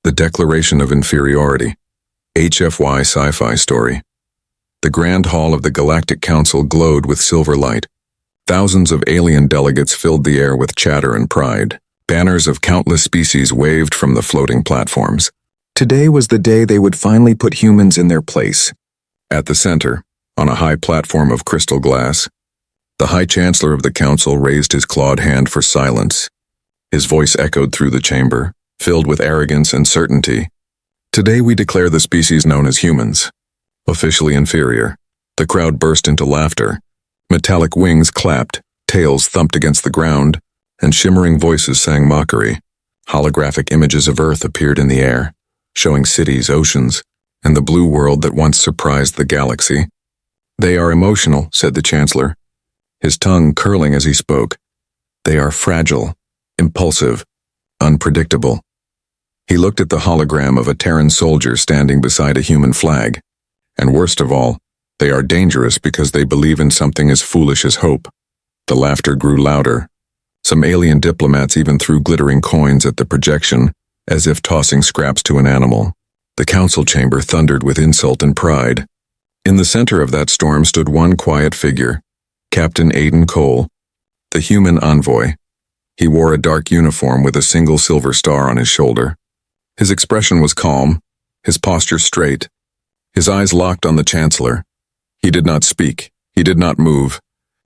The Declaration of Inferiority. HFY Sci-Fi story. The Grand Hall of the Galactic Council glowed with silver light. Thousands of alien delegates filled the air with chatter and pride. Banners of countless species waved from the floating platforms. Today was the day they would finally put humans in their place. At the center, on a high platform of crystal glass, the High Chancellor of the Council raised his clawed hand for silence. His voice echoed through the chamber, filled with arrogance and certainty. Today we declare the species known as humans officially inferior. The crowd burst into laughter. Metallic wings clapped, tails thumped against the ground, and shimmering voices sang mockery. Holographic images of Earth appeared in the air, showing cities, oceans, and the blue world that once surprised the galaxy. "They are emotional," said the Chancellor, his tongue curling as he spoke. "They are fragile, impulsive, unpredictable." He looked at the hologram of a Terran soldier standing beside a human flag. And worst of all, they are dangerous because they believe in something as foolish as hope. The laughter grew louder. Some alien diplomats even threw glittering coins at the projection, as if tossing scraps to an animal. The council chamber thundered with insult and pride. In the center of that storm stood one quiet figure, Captain Aiden Cole, the human envoy. He wore a dark uniform with a single silver star on his shoulder. His expression was calm, his posture straight, his eyes locked on the Chancellor. He did not speak, he did not move,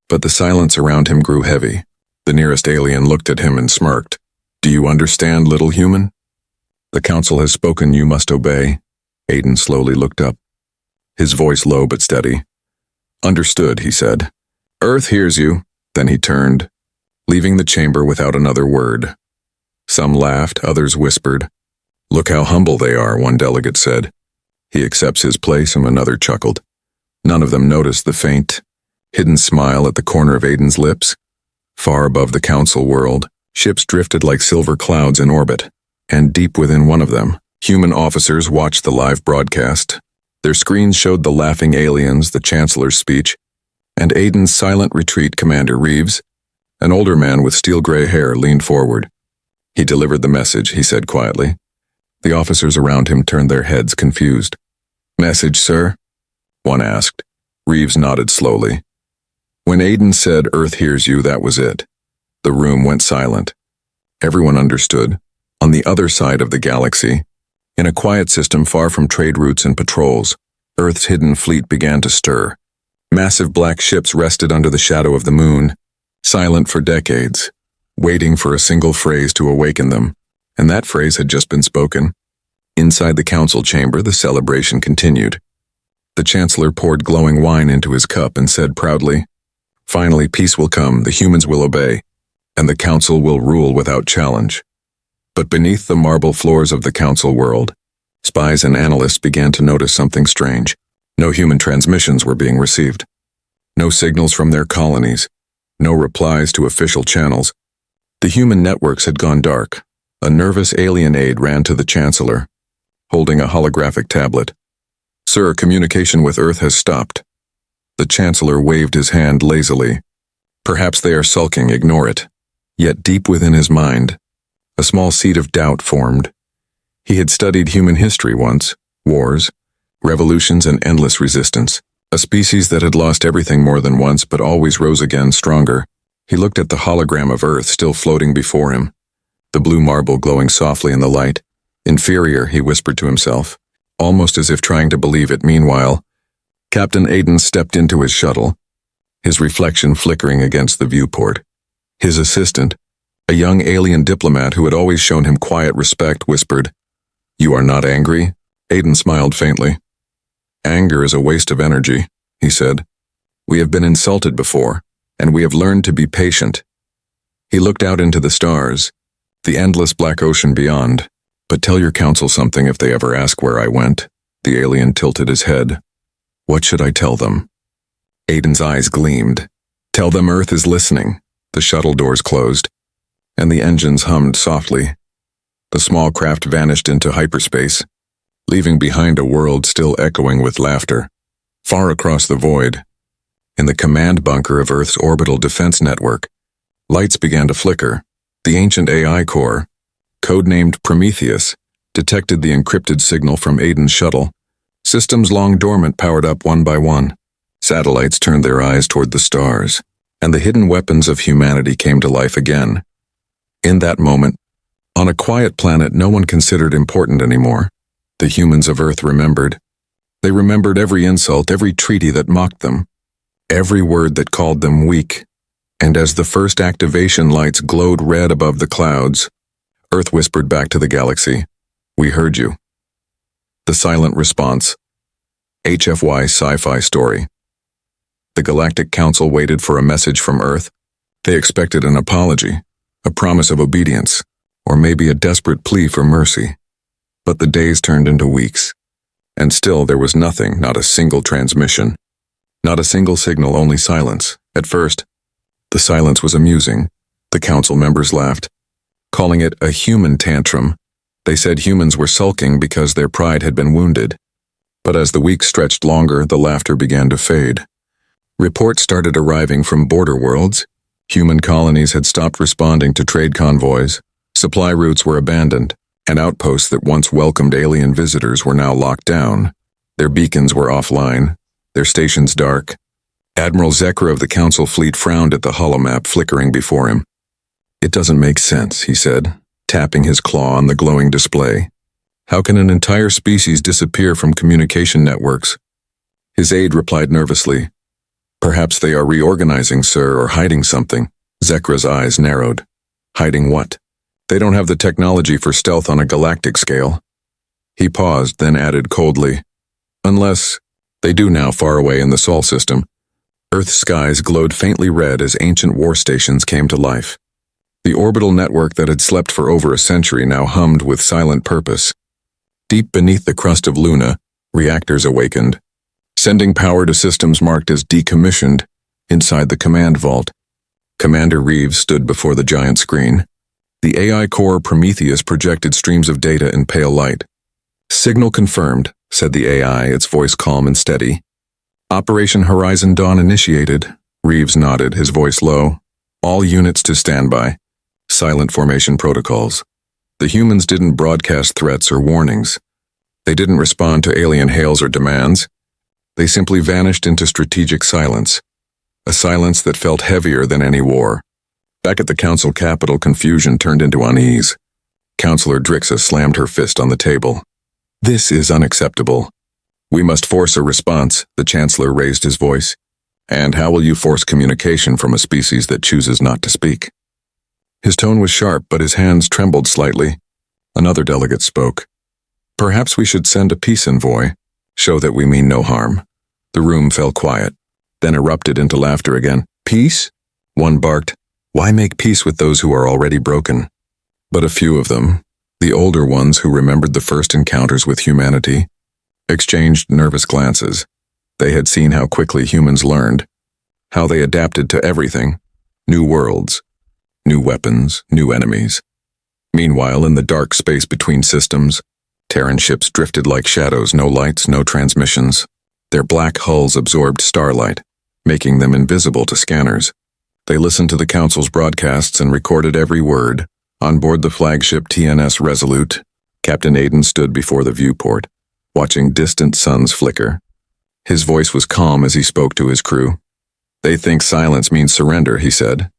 but the silence around him grew heavy. The nearest alien looked at him and smirked. "Do you understand, little human? The Council has spoken, you must obey." Aiden slowly looked up, his voice low but steady. "Understood," he said. "Earth hears you." Then he turned, leaving the chamber without another word. Some laughed, others whispered. "Look how humble they are," one delegate said. "He accepts his place," and another chuckled. None of them noticed the faint, hidden smile at the corner of Aiden's lips. Far above the council world, ships drifted like silver clouds in orbit, and deep within one of them, human officers watched the live broadcast. Their screens showed the laughing aliens, the Chancellor's speech, and Aiden's silent retreat. Commander Reeves, an older man with steel-gray hair, leaned forward. He delivered the message, he said quietly. The officers around him turned their heads, confused. "Message, sir?" one asked. Reeves nodded slowly. When Aiden said, "Earth hears you," that was it. The room went silent. Everyone understood. On the other side of the galaxy, in a quiet system far from trade routes and patrols, Earth's hidden fleet began to stir. Massive black ships rested under the shadow of the moon, silent for decades, waiting for a single phrase to awaken them, and that phrase had just been spoken. Inside the council chamber, the celebration continued. The Chancellor poured glowing wine into his cup and said proudly, "Finally, peace will come, the humans will obey, and the council will rule without challenge." But beneath the marble floors of the council world, spies and analysts began to notice something strange. No human transmissions were being received. No signals from their colonies. No replies to official channels. The human networks had gone dark. A nervous alien aide ran to the Chancellor, holding a holographic tablet. "Sir, communication with Earth has stopped." The Chancellor waved his hand lazily. "Perhaps they are sulking, ignore it." Yet deep within his mind, a small seed of doubt formed. He had studied human history once, wars, revolutions, and endless resistance. A species that had lost everything more than once but always rose again stronger. He looked at the hologram of Earth still floating before him, the blue marble glowing softly in the light. "Inferior," he whispered to himself, almost as if trying to believe it. Meanwhile, Captain Aiden stepped into his shuttle, his reflection flickering against the viewport. His assistant, a young alien diplomat who had always shown him quiet respect, whispered, "You are not angry?" Aiden smiled faintly. "Anger is a waste of energy," he said. "We have been insulted before, and we have learned to be patient." He looked out into the stars, the endless black ocean beyond. "But tell your council something if they ever ask where I went." The alien tilted his head. "What should I tell them?" Aiden's eyes gleamed. "Tell them Earth is listening." The shuttle doors closed, and the engines hummed softly. The small craft vanished into hyperspace, leaving behind a world still echoing with laughter. Far across the void, in the command bunker of Earth's orbital defense network, lights began to flicker. The ancient AI core, codenamed Prometheus, detected the encrypted signal from Aiden's shuttle. Systems long dormant powered up one by one. Satellites turned their eyes toward the stars, and the hidden weapons of humanity came to life again. In that moment, on a quiet planet no one considered important anymore, the humans of Earth remembered. They remembered every insult, every treaty that mocked them, every word that called them weak. And as the first activation lights glowed red above the clouds, Earth whispered back to the galaxy, "We heard you." The silent response. HFY Sci-Fi story. The Galactic Council waited for a message from Earth. They expected an apology, a promise of obedience, or maybe a desperate plea for mercy. But the days turned into weeks, and still there was nothing, not a single transmission. Not a single signal, only silence. At first, the silence was amusing. The council members laughed, calling it a human tantrum. They said humans were sulking because their pride had been wounded. But as the weeks stretched longer, the laughter began to fade. Reports started arriving from border worlds. Human colonies had stopped responding to trade convoys. Supply routes were abandoned, and outposts that once welcomed alien visitors were now locked down. Their beacons were offline, their stations dark. Admiral Zekra of the Council fleet frowned at the holomap flickering before him. "It doesn't make sense," he said, tapping his claw on the glowing display. "How can an entire species disappear from communication networks?" His aide replied nervously, "Perhaps they are reorganizing, sir, or hiding something." Zekra's eyes narrowed. "Hiding what?" "They don't have the technology for stealth on a galactic scale." He paused, then added coldly, "Unless they do now far away in the Sol system." Earth's skies glowed faintly red as ancient war stations came to life. The orbital network that had slept for over a century now hummed with silent purpose. Deep beneath the crust of Luna, reactors awakened, sending power to systems marked as decommissioned inside the command vault. Commander Reeves stood before the giant screen. The AI core Prometheus projected streams of data in pale light. "Signal confirmed," said the AI, its voice calm and steady. "Operation Horizon Dawn initiated." Reeves nodded, his voice low. "All units to standby. Silent formation protocols." The humans didn't broadcast threats or warnings. They didn't respond to alien hails or demands. They simply vanished into strategic silence, a silence that felt heavier than any war. Back at the council capital, confusion turned into unease. Councillor Drixa slammed her fist on the table. "This is unacceptable. We must force a response," the Chancellor raised his voice. "And how will you force communication from a species that chooses not to speak?" His tone was sharp, but his hands trembled slightly. Another delegate spoke. "Perhaps we should send a peace envoy, show that we mean no harm." The room fell quiet, then erupted into laughter again. "Peace?" one barked. "Why make peace with those who are already broken?" But a few of them, the older ones who remembered the first encounters with humanity, exchanged nervous glances. They had seen how quickly humans learned, how they adapted to everything. New worlds, new weapons, new enemies. Meanwhile, in the dark space between systems, Terran ships drifted like shadows, no lights, no transmissions. Their black hulls absorbed starlight, making them invisible to scanners. They listened to the Council's broadcasts and recorded every word. On board the flagship TNS Resolute, Captain Aiden stood before the viewport, watching distant suns flicker. His voice was calm as he spoke to his crew. "They think silence means surrender," he said.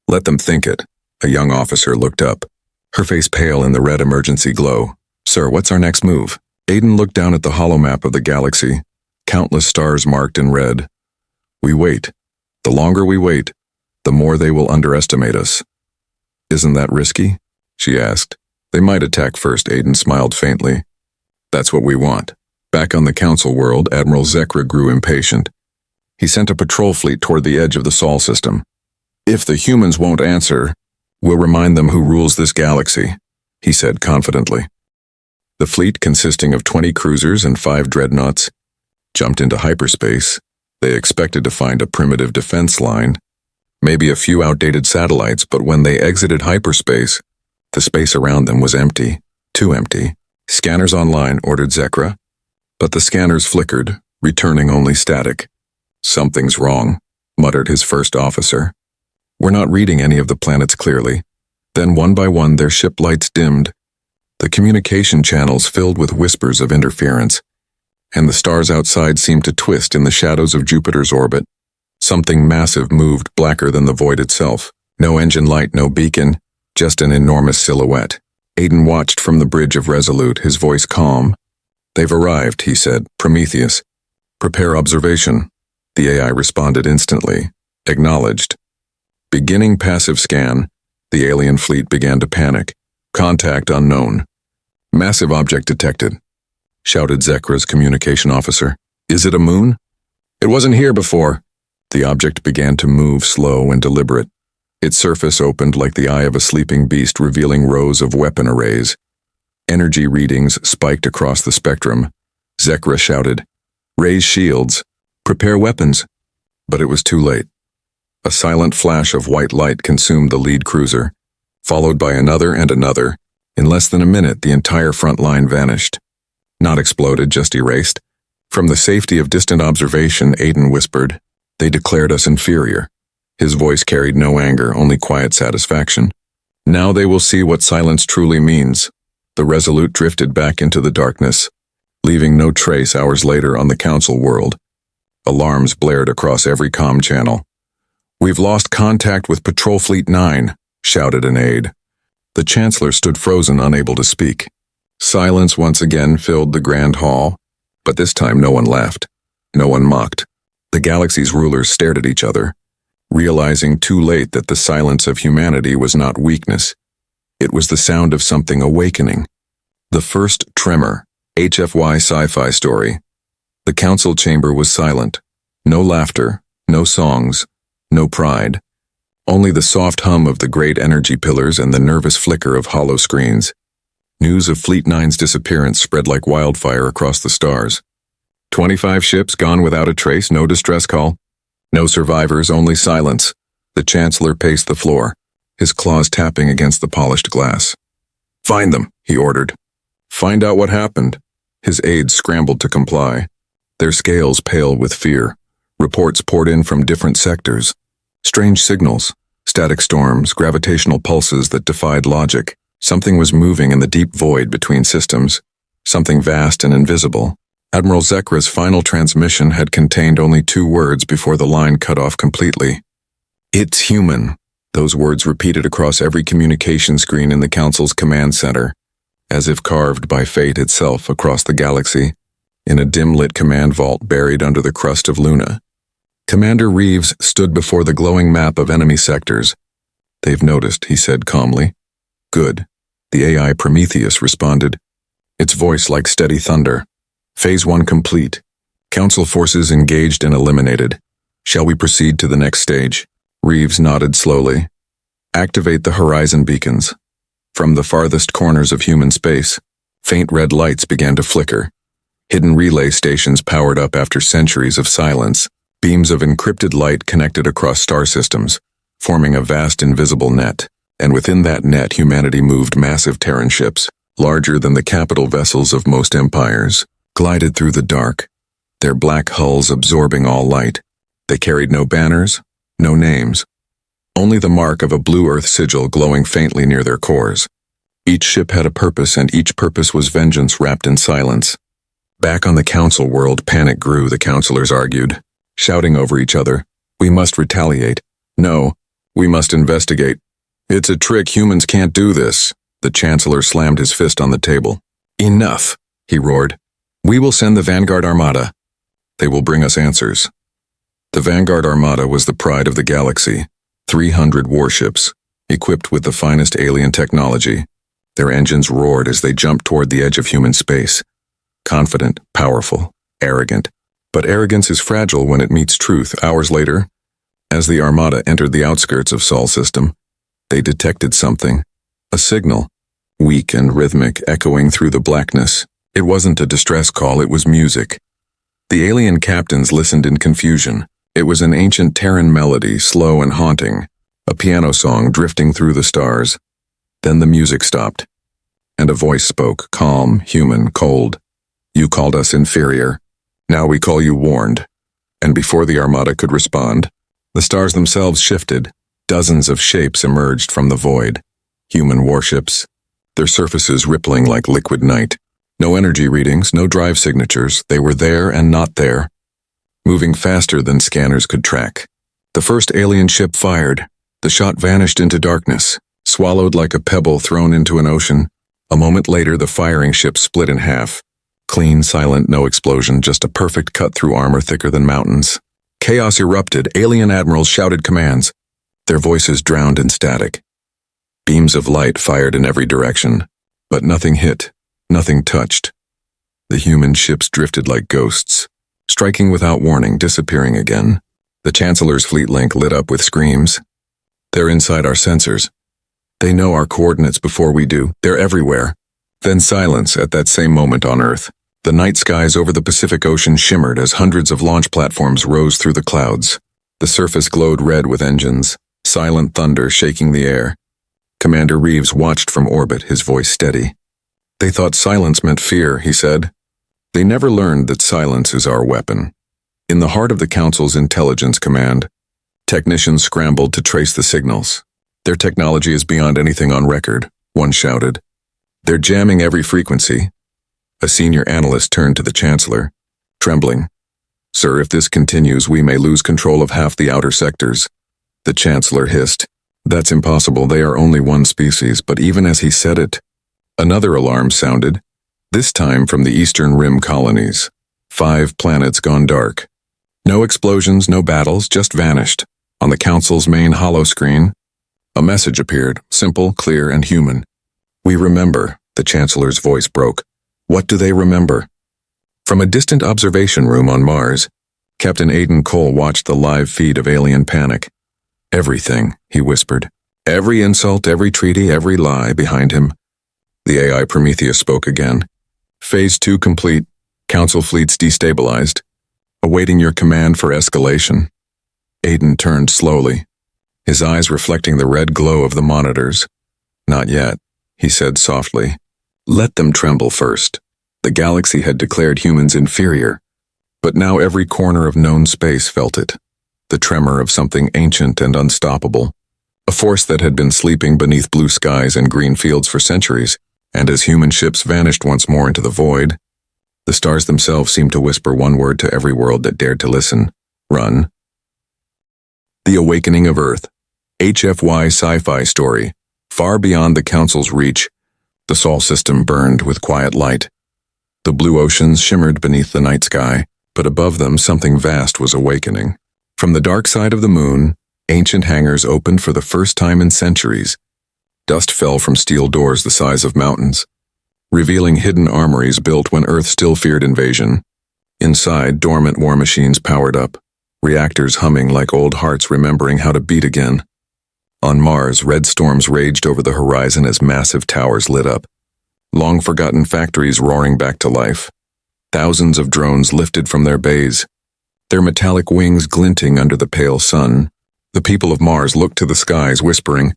"Let them think it." A young officer looked up, her face pale in the red emergency glow. "Sir, what's our next move?" Aiden looked down at the holomap of the galaxy, countless stars marked in red. "We wait. The longer we wait, the more they will underestimate us." "Isn't that risky?" she asked. "They might attack first," Aiden smiled faintly. "That's what we want." Back on the council world, Admiral Zekra grew impatient. He sent a patrol fleet toward the edge of the Sol system. "If the humans won't answer, we'll remind them who rules this galaxy," he said confidently. The fleet, consisting of 20 cruisers and 5 dreadnoughts, jumped into hyperspace. They expected to find a primitive defense line, maybe a few outdated satellites, but when they exited hyperspace, the space around them was empty, too empty. "Scanners online," ordered Zekra. But the scanners flickered, returning only static. "Something's wrong," muttered his first officer. "We're not reading any of the planets clearly." Then one by one their ship lights dimmed. The communication channels filled with whispers of interference, and the stars outside seemed to twist in the shadows of Jupiter's orbit. Something massive moved, blacker than the void itself. No engine light, no beacon, just an enormous silhouette. Aiden watched from the bridge of Resolute, his voice calm. "They've arrived," he said. "Prometheus. Prepare observation." The AI responded instantly. Acknowledged. Beginning passive scan, the alien fleet began to panic. "Contact unknown." "Massive object detected," shouted Zekra's communication officer. "Is it a moon?" "It wasn't here before." The object began to move, slow and deliberate. Its surface opened like the eye of a sleeping beast, revealing rows of weapon arrays. Energy readings spiked across the spectrum. Zekra shouted, "Raise shields. Prepare weapons." But it was too late. A silent flash of white light consumed the lead cruiser, followed by another and another. In less than a minute, the entire front line vanished. Not exploded, just erased. From the safety of distant observation, Aiden whispered, "They declared us inferior." His voice carried no anger, only quiet satisfaction. "Now they will see what silence truly means." The Resolute drifted back into the darkness, leaving no trace hours later on the Council world. Alarms blared across every comm channel. "We've lost contact with Patrol Fleet 9, shouted an aide. The Chancellor stood frozen, unable to speak. Silence once again filled the Grand Hall, but this time no one laughed. No one mocked. The galaxy's rulers stared at each other, realizing too late that the silence of humanity was not weakness. It was the sound of something awakening. The first tremor, HFY Sci-Fi story. The council chamber was silent. No laughter, no songs, no pride. Only the soft hum of the great energy pillars and the nervous flicker of hollow screens. News of Fleet 9's disappearance spread like wildfire across the stars. 25 ships gone without a trace, no distress call. No survivors, only silence. The Chancellor paced the floor, his claws tapping against the polished glass. "Find them," he ordered. "Find out what happened." His aides scrambled to comply, their scales pale with fear. Reports poured in from different sectors. Strange signals, static storms, gravitational pulses that defied logic. Something was moving in the deep void between systems, something vast and invisible. Admiral Zekra's final transmission had contained only 2 words before the line cut off completely. "It's human." Those words repeated across every communication screen in the Council's command center, as if carved by fate itself across the galaxy, in a dim-lit command vault buried under the crust of Luna. Commander Reeves stood before the glowing map of enemy sectors. "They've noticed," he said calmly. "Good." The AI Prometheus responded, its voice like steady thunder. "Phase 1 complete. Council forces engaged and eliminated. Shall we proceed to the next stage?" Reeves nodded slowly. "Activate the horizon beacons." From the farthest corners of human space, faint red lights began to flicker. Hidden relay stations powered up after centuries of silence. Beams of encrypted light connected across star systems, forming a vast invisible net. And within that net, humanity moved massive Terran ships, larger than the capital vessels of most empires, glided through the dark, their black hulls absorbing all light. They carried no banners, no names, only the mark of a blue earth sigil glowing faintly near their cores. Each ship had a purpose, and each purpose was vengeance wrapped in silence. Back on the Council world, panic grew, the counselors argued, shouting over each other. "We must retaliate." "No, we must investigate." "It's a trick, humans can't do this." The Chancellor slammed his fist on the table. "Enough," he roared. "We will send the Vanguard Armada. They will bring us answers." The Vanguard Armada was the pride of the galaxy. 300 warships, equipped with the finest alien technology. Their engines roared as they jumped toward the edge of human space. Confident, powerful, arrogant. But arrogance is fragile when it meets truth. Hours later, as the Armada entered the outskirts of Sol system, they detected something. A signal, weak and rhythmic, echoing through the blackness. It wasn't a distress call, it was music. The alien captains listened in confusion. It was an ancient Terran melody, slow and haunting, a piano song drifting through the stars. Then the music stopped, and a voice spoke, calm, human, cold. "You called us inferior. Now we call you warned." And before the Armada could respond, the stars themselves shifted. Dozens of shapes emerged from the void. Human warships, their surfaces rippling like liquid night. No energy readings, no drive signatures. They were there and not there, moving faster than scanners could track. The first alien ship fired. The shot vanished into darkness, swallowed like a pebble thrown into an ocean. A moment later, the firing ship split in half. Clean, silent, no explosion, just a perfect cut through armor thicker than mountains. Chaos erupted. Alien admirals shouted commands, their voices drowned in static. Beams of light fired in every direction, but nothing hit, nothing touched. The human ships drifted like ghosts, striking without warning, disappearing again. The Chancellor's fleet link lit up with screams. They're inside our sensors. They know our coordinates before we do. They're everywhere. Then silence at that same moment on Earth. The night skies over the Pacific Ocean shimmered as hundreds of launch platforms rose through the clouds. The surface glowed red with engines, silent thunder shaking the air. Commander Reeves watched from orbit, his voice steady. They thought silence meant fear, he said. They never learned that silence is our weapon. In the heart of the Council's intelligence command, technicians scrambled to trace the signals. Their technology is beyond anything on record, one shouted. They're jamming every frequency. A senior analyst turned to the Chancellor, trembling. Sir, if this continues, we may lose control of half the outer sectors. The Chancellor hissed. That's impossible, they are only one species, but even as he said it, another alarm sounded, this time from the Eastern Rim colonies. 5 planets gone dark. No explosions, no battles, just vanished. On the Council's main holoscreen, a message appeared, simple, clear, and human. We remember, the Chancellor's voice broke. What do they remember? From a distant observation room on Mars, Captain Aidan Cole watched the live feed of alien panic. Everything, he whispered. Every insult, every treaty, every lie behind him. The AI Prometheus spoke again. Phase 2 complete. Council fleets destabilized. Awaiting your command for escalation. Aidan turned slowly, his eyes reflecting the red glow of the monitors. Not yet, he said softly. Let them tremble first. The galaxy had declared humans inferior, but now every corner of known space felt it. The tremor of something ancient and unstoppable. A force that had been sleeping beneath blue skies and green fields for centuries, and as human ships vanished once more into the void, the stars themselves seemed to whisper one word to every world that dared to listen. Run. The Awakening of Earth. HFY Sci-Fi story. Far beyond the Council's reach, the Sol system burned with quiet light. The blue oceans shimmered beneath the night sky, but above them something vast was awakening. From the dark side of the moon, ancient hangars opened for the first time in centuries. Dust fell from steel doors the size of mountains, revealing hidden armories built when Earth still feared invasion. Inside, dormant war machines powered up, reactors humming like old hearts remembering how to beat again. On Mars, red storms raged over the horizon as massive towers lit up, long-forgotten factories roaring back to life. Thousands of drones lifted from their bays, their metallic wings glinting under the pale sun. The people of Mars looked to the skies, whispering,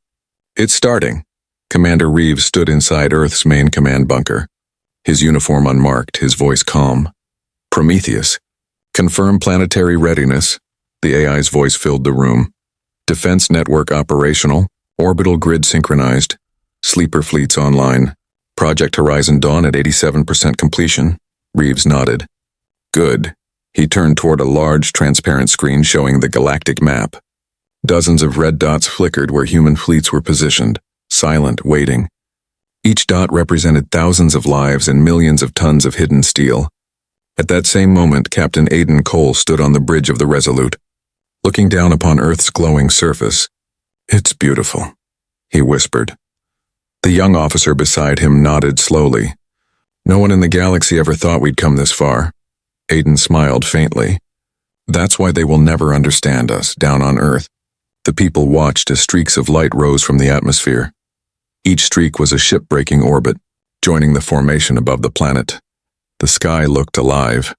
"It's starting." Commander Reeves stood inside Earth's main command bunker, his uniform unmarked, his voice calm. Prometheus. Confirm planetary readiness. The AI's voice filled the room. Defense network operational, orbital grid synchronized, sleeper fleets online. Project Horizon Dawn at 87% completion. Reeves nodded. Good. He turned toward a large, transparent screen showing the galactic map. Dozens of red dots flickered where human fleets were positioned, silent, waiting. Each dot represented thousands of lives and millions of tons of hidden steel. At that same moment, Captain Aidan Cole stood on the bridge of the Resolute, looking down upon Earth's glowing surface. "It's beautiful," he whispered. The young officer beside him nodded slowly. "No one in the galaxy ever thought we'd come this far." Aidan smiled faintly. "That's why they will never understand us, down on Earth." The people watched as streaks of light rose from the atmosphere. Each streak was a ship-breaking orbit, joining the formation above the planet. The sky looked alive,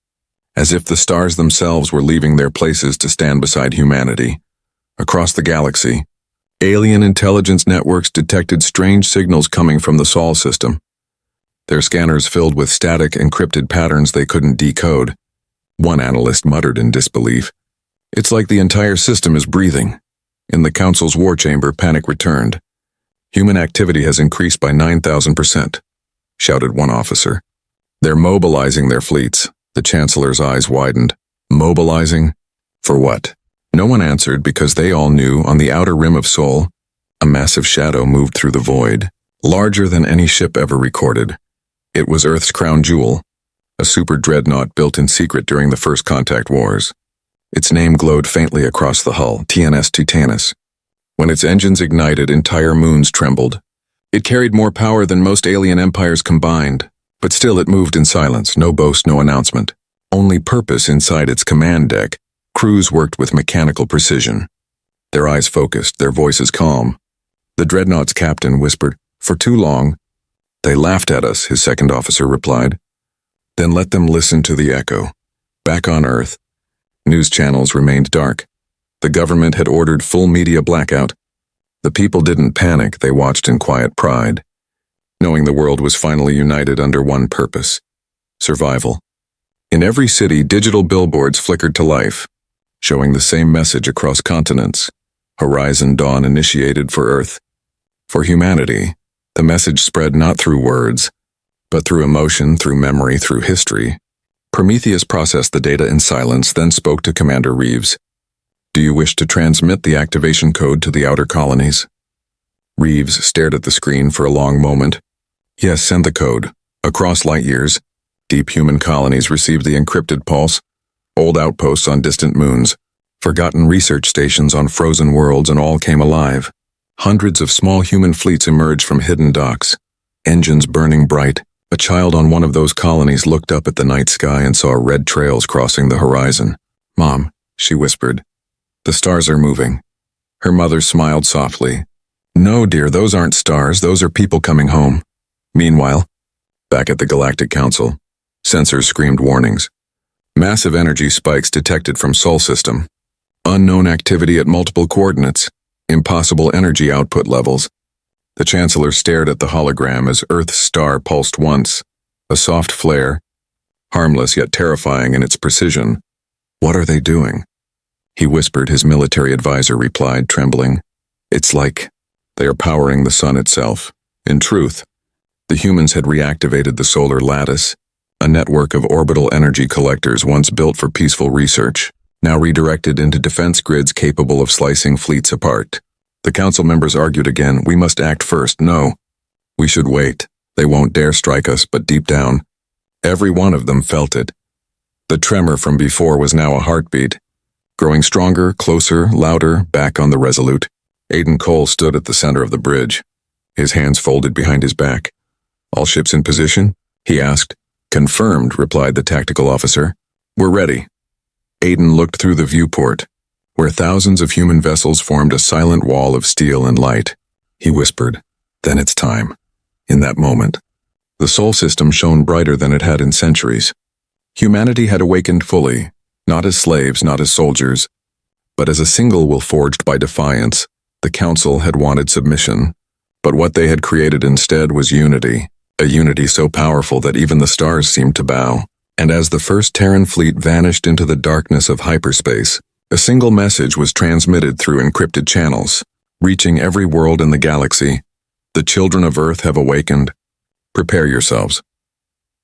as if the stars themselves were leaving their places to stand beside humanity. Across the galaxy, alien intelligence networks detected strange signals coming from the Sol system. Their scanners filled with static, encrypted patterns they couldn't decode. One analyst muttered in disbelief. "It's like the entire system is breathing." In the Council's war chamber, panic returned. Human activity has increased by 9,000%, shouted one officer. They're mobilizing their fleets. The Chancellor's eyes widened. Mobilizing? For what? No one answered because they all knew on the outer rim of Sol, a massive shadow moved through the void, larger than any ship ever recorded. It was Earth's crown jewel, a super dreadnought built in secret during the First Contact Wars. Its name glowed faintly across the hull, TNS Titanus. When its engines ignited, entire moons trembled. It carried more power than most alien empires combined, but still it moved in silence, no boast, no announcement. Only purpose inside its command deck. Crews worked with mechanical precision. Their eyes focused, their voices calm. The dreadnought's captain whispered, "For too long." "They laughed at us," his second officer replied. "Then let them listen to the echo." Back on Earth, news channels remained dark. The government had ordered full media blackout. The people didn't panic, they watched in quiet pride, knowing the world was finally united under one purpose: survival. In every city, digital billboards flickered to life, showing the same message across continents: Horizon Dawn initiated for Earth. For humanity, the message spread not through words, but through emotion, through memory, through history. Prometheus processed the data in silence, then spoke to Commander Reeves. "Do you wish to transmit the activation code to the outer colonies?" Reeves stared at the screen for a long moment. "Yes, send the code. Across light years, deep human colonies received the encrypted pulse, old outposts on distant moons, forgotten research stations on frozen worlds, and all came alive. Hundreds of small human fleets emerged from hidden docks, engines burning bright. A child on one of those colonies looked up at the night sky and saw red trails crossing the horizon. "Mom," she whispered, "the stars are moving." Her mother smiled softly. "No, dear, those aren't stars, those are people coming home." Meanwhile, back at the Galactic Council, sensors screamed warnings. Massive energy spikes detected from Sol system. Unknown activity at multiple coordinates. Impossible energy output levels. The Chancellor stared at the hologram as Earth's star pulsed once. A soft flare, harmless yet terrifying in its precision. "What are they doing?" he whispered. His military advisor replied, trembling. "It's like they are powering the sun itself." In truth, the humans had reactivated the solar lattice, a network of orbital energy collectors once built for peaceful research, now redirected into defense grids capable of slicing fleets apart. The council members argued again. "We must act first." "No, we should wait. They won't dare strike us," but deep down, every one of them felt it. The tremor from before was now a heartbeat, growing stronger, closer, louder, back on the Resolute. Aiden Cole stood at the center of the bridge, his hands folded behind his back. "All ships in position?" he asked. "Confirmed," replied the tactical officer. "We're ready." Aiden looked through the viewport, where thousands of human vessels formed a silent wall of steel and light. He whispered, "Then it's time." In that moment, the Sol system shone brighter than it had in centuries. Humanity had awakened fully, not as slaves, not as soldiers, but as a single will forged by defiance. The Council had wanted submission, but what they had created instead was unity, a unity so powerful that even the stars seemed to bow. And as the first Terran fleet vanished into the darkness of hyperspace, a single message was transmitted through encrypted channels, reaching every world in the galaxy. "The children of Earth have awakened. Prepare yourselves.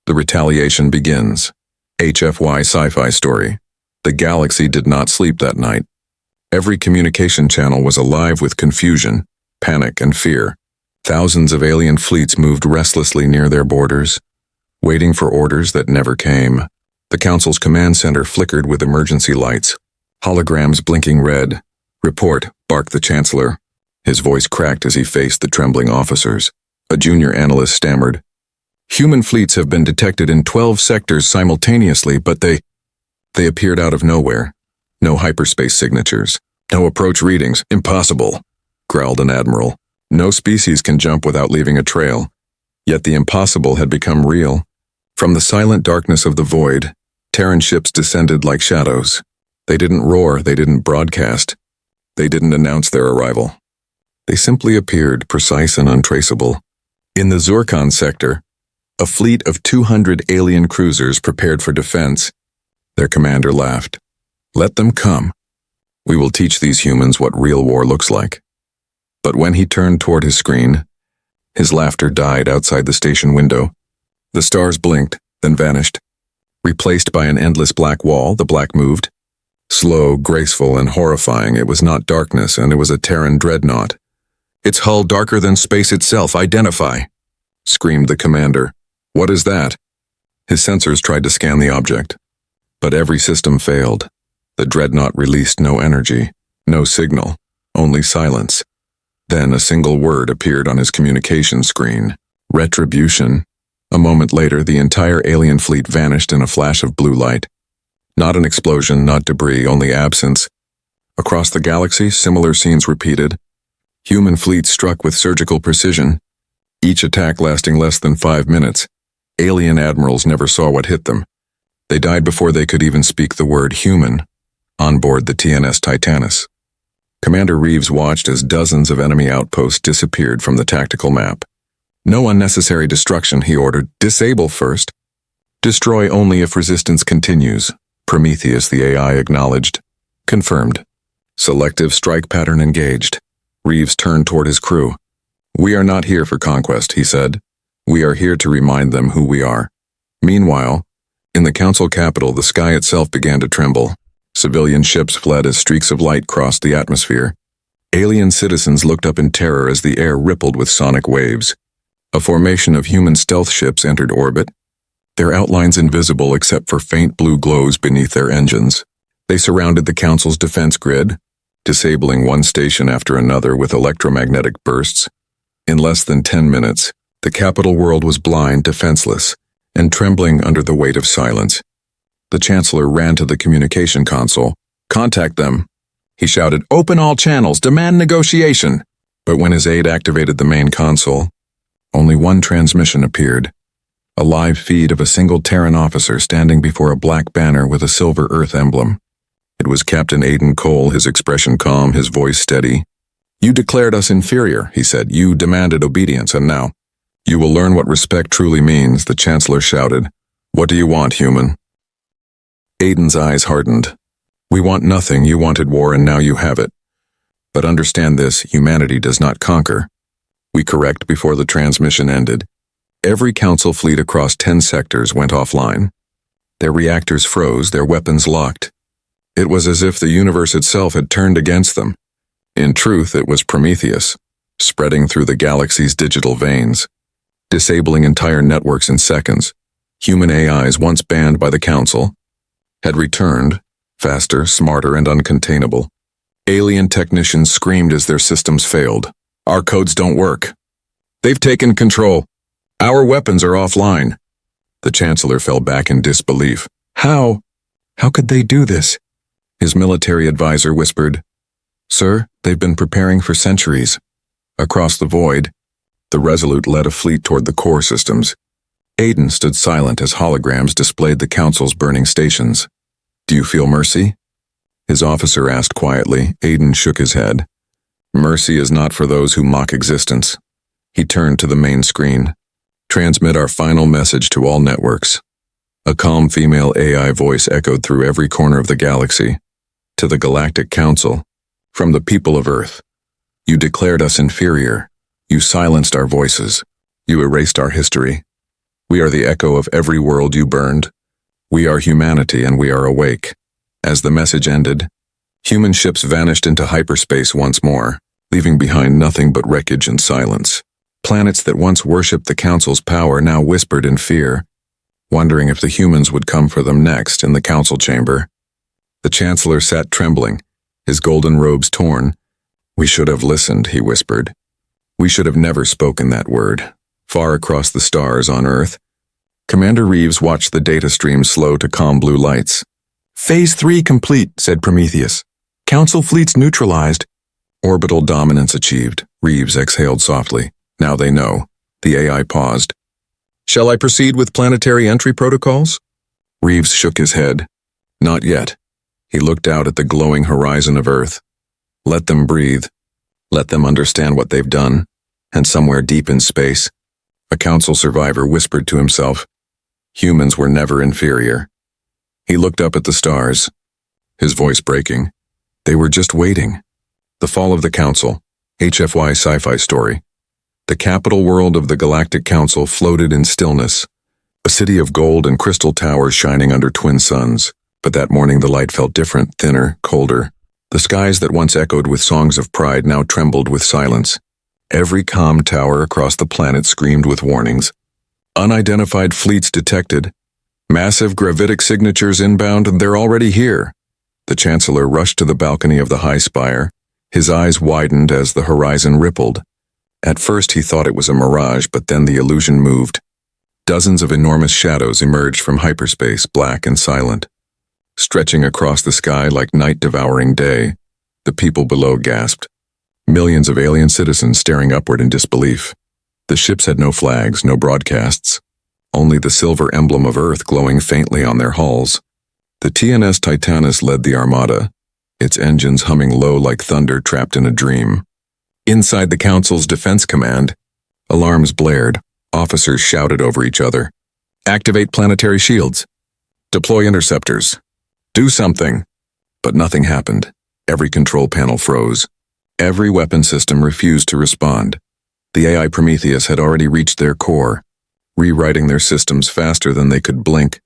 The retaliation begins." HFY Sci-Fi story. The galaxy did not sleep that night. Every communication channel was alive with confusion, panic, and fear. Thousands of alien fleets moved restlessly near their borders, waiting for orders that never came. The Council's command center flickered with emergency lights, holograms blinking red. "Report," barked the Chancellor. His voice cracked as he faced the trembling officers. A junior analyst stammered. "Human fleets have been detected in 12 sectors simultaneously, but they appeared out of nowhere. No hyperspace signatures, no approach readings. Impossible," growled an admiral. "No species can jump without leaving a trail." Yet the impossible had become real. From the silent darkness of the void, Terran ships descended like shadows. They didn't roar, they didn't broadcast, they didn't announce their arrival. They simply appeared, precise and untraceable. In the Zurkon sector, a fleet of 200 alien cruisers prepared for defense. Their commander laughed. "Let them come. We will teach these humans what real war looks like." But when he turned toward his screen, his laughter died outside the station window. The stars blinked, then vanished. Replaced by an endless black wall, the black moved. Slow, graceful, and horrifying, it was not darkness, and it was a Terran dreadnought. "Its hull darker than space itself, identify!" screamed the commander. "What is that?" His sensors tried to scan the object, but every system failed. The dreadnought released no energy, no signal, only silence. Then a single word appeared on his communication screen: retribution. A moment later, the entire alien fleet vanished in a flash of blue light. Not an explosion, not debris, only absence. Across the galaxy, similar scenes repeated. Human fleets struck with surgical precision, each attack lasting less than 5 minutes. Alien admirals never saw what hit them. They died before they could even speak the word human, on board the TNS Titanus. Commander Reeves watched as dozens of enemy outposts disappeared from the tactical map. "No unnecessary destruction," he ordered. "Disable first. Destroy only if resistance continues." Prometheus, the AI, acknowledged. "Confirmed." Selective strike pattern engaged. Reeves turned toward his crew. "We are not here for conquest," he said. "We are here to remind them who we are." Meanwhile, in the council capital, the sky itself began to tremble. Civilian ships fled as streaks of light crossed the atmosphere. Alien citizens looked up in terror as the air rippled with sonic waves. A formation of human stealth ships entered orbit, their outlines invisible except for faint blue glows beneath their engines. They surrounded the council's defense grid, disabling one station after another with electromagnetic bursts. In less than 10 minutes, the capital world was blind, defenseless, and trembling under the weight of silence. The Chancellor ran to the communication console. "Contact them," he shouted. "Open all channels, demand negotiation." But when his aide activated the main console, only one transmission appeared. A live feed of a single Terran officer standing before a black banner with a silver Earth emblem. It was Captain Aiden Cole, his expression calm, his voice steady. "You declared us inferior," he said. "You demanded obedience, and now you will learn what respect truly means," the Chancellor shouted. "What do you want, human?" Aiden's eyes hardened. "We want nothing. You wanted war, and now you have it. But understand this, humanity does not conquer. We correct." Before the transmission ended, every council fleet across 10 sectors went offline. Their reactors froze, their weapons locked. It was as if the universe itself had turned against them. In truth, it was Prometheus, spreading through the galaxy's digital veins, disabling entire networks in seconds. Human AIs, once banned by the Council, had returned, faster, smarter, and uncontainable. Alien technicians screamed as their systems failed. "Our codes don't work. They've taken control. Our weapons are offline." The Chancellor fell back in disbelief. How could they do this?" His military advisor whispered. "Sir, they've been preparing for centuries." Across the void, the Resolute led a fleet toward the core systems. Aiden stood silent as holograms displayed the Council's burning stations. "Do you feel mercy?" his officer asked quietly. Aiden shook his head. "Mercy is not for those who mock existence." He turned to the main screen. "Transmit our final message to all networks." A calm female AI voice echoed through every corner of the galaxy. "To the Galactic Council, from the people of Earth. You declared us inferior. You silenced our voices. You erased our history. We are the echo of every world you burned. We are humanity, and we are awake." As the message ended, human ships vanished into hyperspace once more, leaving behind nothing but wreckage and silence. Planets that once worshipped the Council's power now whispered in fear, wondering if the humans would come for them next. In the Council chamber, the Chancellor sat trembling, his golden robes torn. "We should have listened," he whispered. "We should have never spoken that word." Far across the stars on Earth, Commander Reeves watched the data stream slow to calm blue lights. "Phase 3 complete," said Prometheus. "Council fleets neutralized." "Orbital dominance achieved," Reeves exhaled softly. "Now they know." The AI paused. "Shall I proceed with planetary entry protocols?" Reeves shook his head. "Not yet." He looked out at the glowing horizon of Earth. "Let them breathe. Let them understand what they've done." And somewhere deep in space, a Council survivor whispered to himself, "Humans were never inferior." He looked up at the stars, his voice breaking. They were just waiting. The fall of the Council, HFY Sci-Fi story. The capital world of the Galactic Council floated in stillness, a city of gold and crystal towers shining under twin suns. But that morning the light felt different, thinner, colder. The skies that once echoed with songs of pride now trembled with silence. Every comm tower across the planet screamed with warnings. Unidentified fleets detected. Massive gravitic signatures inbound, and they're already here. The Chancellor rushed to the balcony of the high spire. His eyes widened as the horizon rippled. At first he thought it was a mirage, but then the illusion moved. Dozens of enormous shadows emerged from hyperspace, black and silent. Stretching across the sky like night devouring day, the people below gasped. Millions of alien citizens staring upward in disbelief. The ships had no flags, no broadcasts, only the silver emblem of Earth glowing faintly on their hulls. The TNS Titanus led the armada, its engines humming low like thunder trapped in a dream. Inside the Council's defense command, alarms blared, officers shouted over each other. Activate planetary shields. Deploy interceptors. Do something. But nothing happened. Every control panel froze. Every weapon system refused to respond. The AI Prometheus had already reached their core, rewriting their systems faster than they could blink.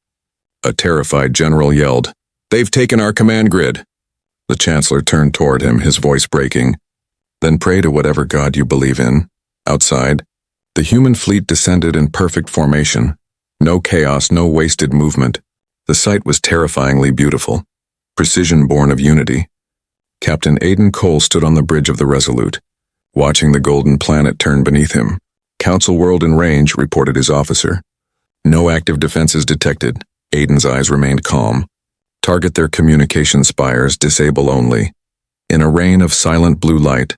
A terrified general yelled, "They've taken our command grid." The Chancellor turned toward him, his voice breaking. "Then pray to whatever god you believe in." Outside, the human fleet descended in perfect formation. No chaos, no wasted movement. The sight was terrifyingly beautiful. Precision born of unity. Captain Aidan Cole stood on the bridge of the Resolute, watching the golden planet turn beneath him. "Council world in range," reported his officer. "No active defenses detected." Aidan's eyes remained calm. "Target their communication spires, disable only." In a rain of silent blue light,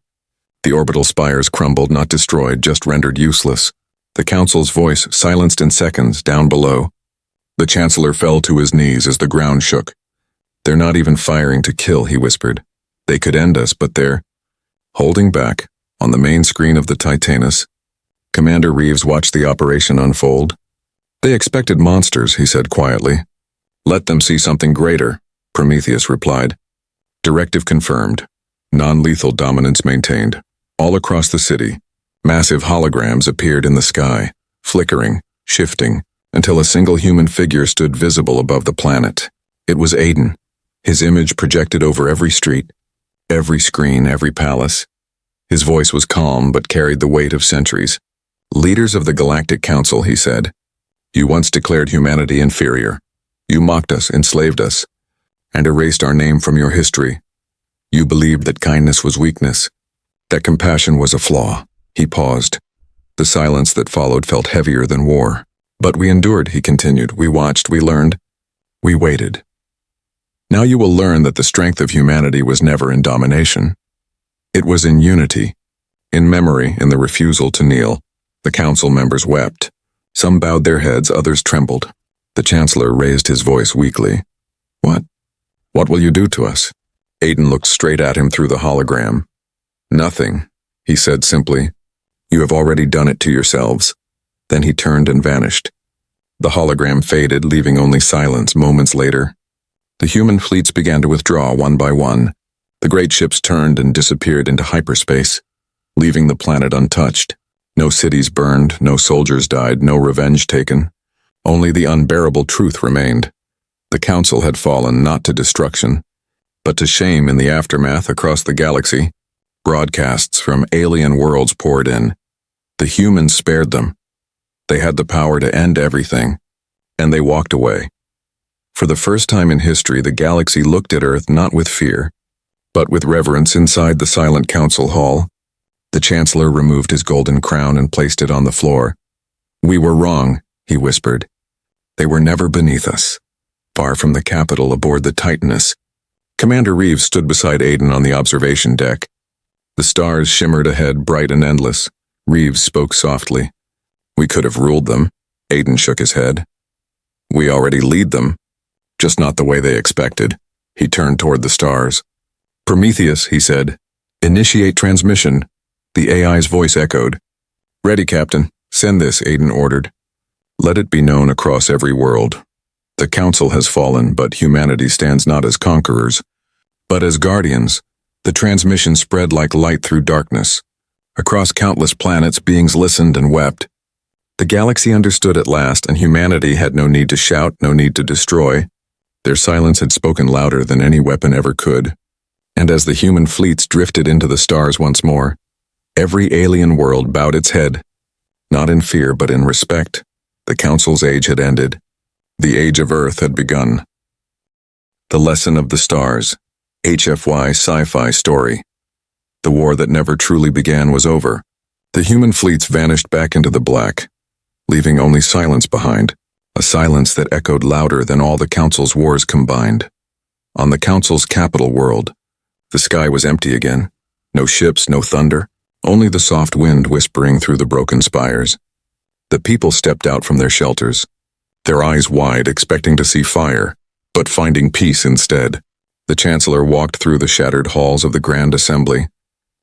the orbital spires crumbled, not destroyed, just rendered useless. The Council's voice silenced in seconds, down below. The Chancellor fell to his knees as the ground shook. "They're not even firing to kill," he whispered. "They could end us, but they're holding back." On the main screen of the Titanus, Commander Reeves watched the operation unfold. "They expected monsters," he said quietly. "Let them see something greater," Prometheus replied. Directive confirmed. Non-lethal dominance maintained. All across the city, massive holograms appeared in the sky, flickering, shifting, until a single human figure stood visible above the planet. It was Aidan, his image projected over every street, every screen, every palace. His voice was calm but carried the weight of centuries. "Leaders of the Galactic Council," he said, "you once declared humanity inferior. You mocked us, enslaved us, and erased our name from your history. You believed that kindness was weakness, that compassion was a flaw." He paused. The silence that followed felt heavier than war. "But we endured," he continued. "We watched, we learned, we waited. Now you will learn that the strength of humanity was never in domination. It was in unity, in memory, in the refusal to kneel." The Council members wept. Some bowed their heads, others trembled. The Chancellor raised his voice weakly. "What? What will you do to us?" Aidan looked straight at him through the hologram. "Nothing," he said simply. "You have already done it to yourselves." Then he turned and vanished. The hologram faded, leaving only silence. Moments later, the human fleets began to withdraw one by one. The great ships turned and disappeared into hyperspace, leaving the planet untouched. No cities burned, no soldiers died, no revenge taken. Only the unbearable truth remained. The Council had fallen not to destruction, but to shame. In the aftermath across the galaxy, broadcasts from alien worlds poured in. The humans spared them. They had the power to end everything, and they walked away. For the first time in history, the galaxy looked at Earth not with fear, but with reverence. Inside the silent Council hall, the Chancellor removed his golden crown and placed it on the floor. "We were wrong," he whispered. "They were never beneath us." Far from the capital aboard the Titanus, Commander Reeves stood beside Aidan on the observation deck. The stars shimmered ahead, bright and endless. Reeves spoke softly. "We could have ruled them." Aidan shook his head. "We already lead them, just not the way they expected." He turned toward the stars. "Prometheus," he said, "initiate transmission." The AI's voice echoed. "Ready, Captain. Send this," Aidan ordered. "Let it be known across every world. The Council has fallen, but humanity stands not as conquerors, but as guardians. The transmission spread like light through darkness. Across countless planets, beings listened and wept. The galaxy understood at last, and humanity had no need to shout, no need to destroy. Their silence had spoken louder than any weapon ever could. And as the human fleets drifted into the stars once more, every alien world bowed its head, not in fear but in respect. The Council's age had ended. The age of Earth had begun. The Lesson of the Stars, HFY Sci-Fi story. The war that never truly began was over. The human fleets vanished back into the black, leaving only silence behind, a silence that echoed louder than all the Council's wars combined. On the Council's capital world, the sky was empty again. No ships, no thunder, only the soft wind whispering through the broken spires. The people stepped out from their shelters, their eyes wide, expecting to see fire, but finding peace instead. The Chancellor walked through the shattered halls of the Grand Assembly.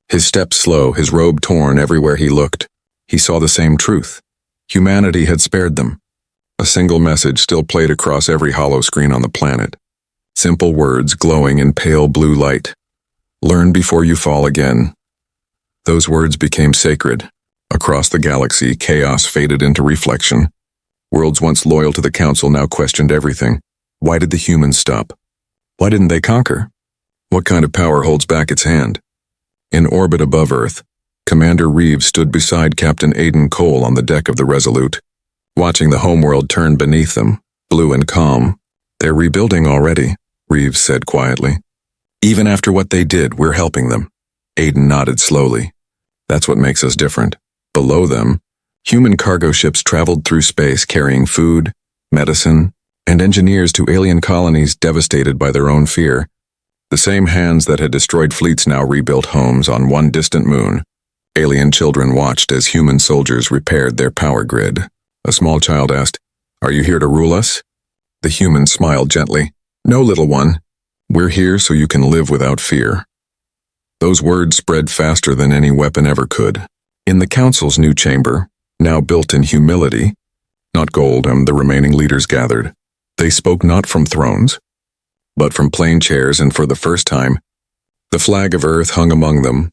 His steps slow, his robe torn everywhere he looked. He saw the same truth. Humanity had spared them. A single message still played across every hollow screen on the planet. Simple words glowing in pale blue light. Learn before you fall again. Those words became sacred. Across the galaxy, chaos faded into reflection. Worlds once loyal to the Council now questioned everything. Why did the humans stop? Why didn't they conquer? What kind of power holds back its hand? In orbit above Earth, Commander Reeves stood beside Captain Aiden Cole on the deck of the Resolute, watching the homeworld turn beneath them, blue and calm. They're rebuilding already, Reeves said quietly. Even after what they did, we're helping them. Aiden nodded slowly. That's what makes us different. Below them, human cargo ships traveled through space carrying food, medicine, and engineers to alien colonies devastated by their own fear. The same hands that had destroyed fleets now rebuilt homes on one distant moon. Alien children watched as human soldiers repaired their power grid. A small child asked, "Are you here to rule us?" The human smiled gently. "No, little one. We're here so you can live without fear." Those words spread faster than any weapon ever could. In the Council's new chamber, now built in humility, not gold, the remaining leaders gathered. They spoke not from thrones, but from plain chairs, and for the first time, the flag of Earth hung among them.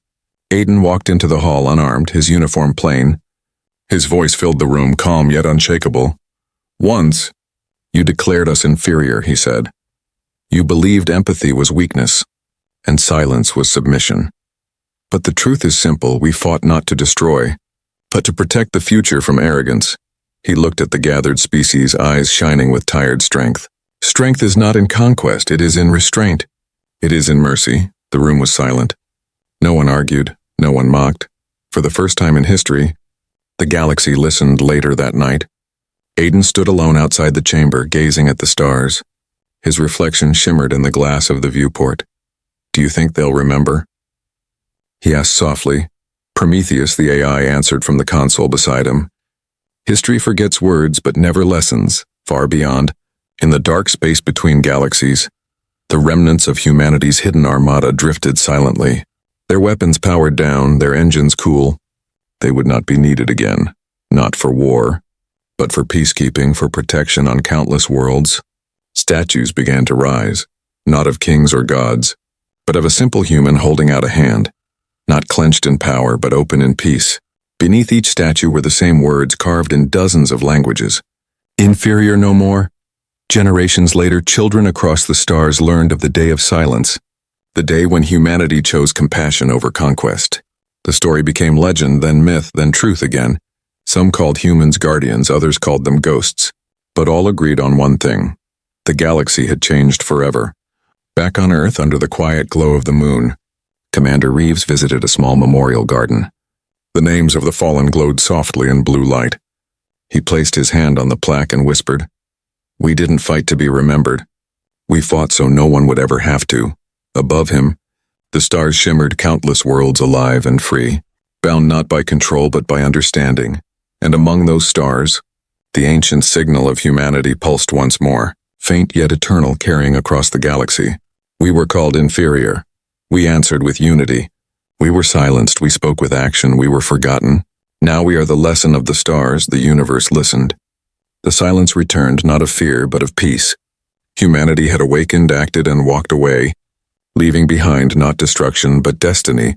Aiden walked into the hall unarmed, his uniform plain. His voice filled the room, calm yet unshakable. "Once, you declared us inferior," he said. "You believed empathy was weakness, and silence was submission. But the truth is simple. We fought not to destroy, but to protect the future from arrogance." He looked at the gathered species, eyes shining with tired strength. "Strength is not in conquest, it is in restraint. It is in mercy." The room was silent. No one argued, no one mocked. For the first time in history, the galaxy listened. Later that night, Aiden stood alone outside the chamber, gazing at the stars. His reflection shimmered in the glass of the viewport. "Do you think they'll remember?" he asked softly. Prometheus, the AI, answered from the console beside him. "History forgets words but never lessons." Far beyond, in the dark space between galaxies, the remnants of humanity's hidden armada drifted silently. Their weapons powered down, their engines cool. They would not be needed again, not for war, but for peacekeeping, for protection on countless worlds. Statues began to rise, not of kings or gods, but of a simple human holding out a hand, not clenched in power but open in peace. Beneath each statue were the same words carved in dozens of languages. Inferior no more. Generations later, children across the stars learned of the day of silence, the day when humanity chose compassion over conquest. The story became legend, then myth, then truth again. Some called humans guardians, others called them ghosts, but all agreed on one thing. The galaxy had changed forever. Back on Earth, under the quiet glow of the moon, Commander Reeves visited a small memorial garden. The names of the fallen glowed softly in blue light. He placed his hand on the plaque and whispered, "We didn't fight to be remembered. We fought so no one would ever have to." Above him, the stars shimmered, countless worlds alive and free, bound not by control but by understanding. And among those stars, the ancient signal of humanity pulsed once more, faint yet eternal, carrying across the galaxy. We were called inferior. We answered with unity. We were silenced, we spoke with action, we were forgotten. Now we are the lesson of the stars. The universe listened. The silence returned, not of fear, but of peace. Humanity had awakened, acted, and walked away. leaving behind not destruction but destiny,